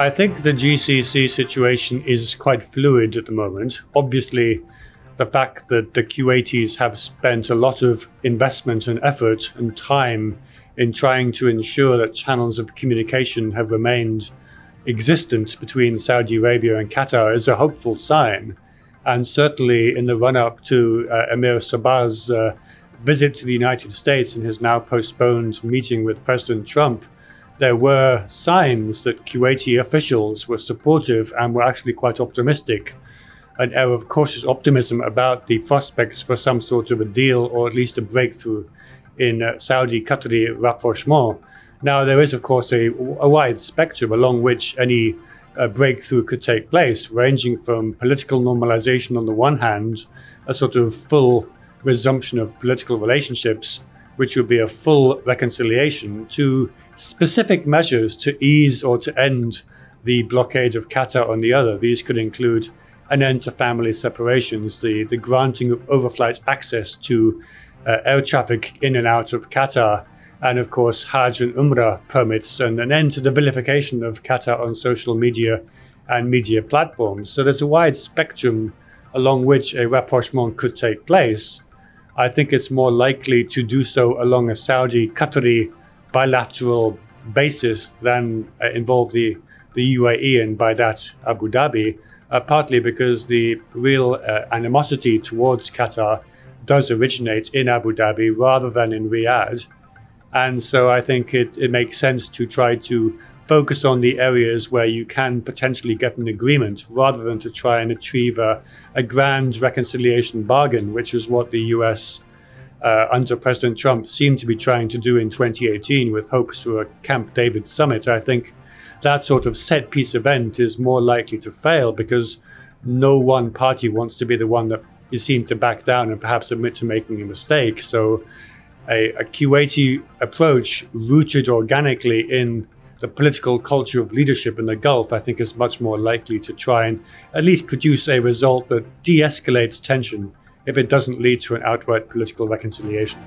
I think the GCC situation is quite fluid at the moment. Obviously, the fact that the Kuwaitis have spent a lot of investment and effort and time in trying to ensure that channels of communication have remained existent between Saudi Arabia and Qatar is a hopeful sign. And certainly in the run-up to Emir Sabah's visit to the United States and his now postponed meeting with President Trump, there were signs that Kuwaiti officials were supportive and were actually quite optimistic, an air of cautious optimism about the prospects for some sort of a deal or at least a breakthrough in Saudi-Qatari rapprochement. Now, there is, of course, a wide spectrum along which any breakthrough could take place, ranging from political normalization on the one hand, a sort of full resumption of political relationships, which would be a full reconciliation, to specific measures to ease or to end the blockade of Qatar on the other. These could include an end to family separations, the granting of overflight access to air traffic in and out of Qatar, and of course Hajj and Umrah permits, and an end to the vilification of Qatar on social media and media platforms. So there's a wide spectrum along which a rapprochement could take place. I think it's more likely to do so along a Saudi-Qatari bilateral basis than involve the UAE, and by that Abu Dhabi, partly because the real animosity towards Qatar does originate in Abu Dhabi rather than in Riyadh. And so I think it makes sense to try to focus on the areas where you can potentially get an agreement rather than to try and achieve a grand reconciliation bargain, which is what the US under President Trump seemed to be trying to do in 2018 with hopes for a Camp David summit. I think that sort of set piece event is more likely to fail because no one party wants to be the one that is seen to back down and perhaps admit to making a mistake. So a Kuwaiti approach rooted organically in the political culture of leadership in the Gulf, I think, is much more likely to try and at least produce a result that de-escalates tension if it doesn't lead to an outright political reconciliation.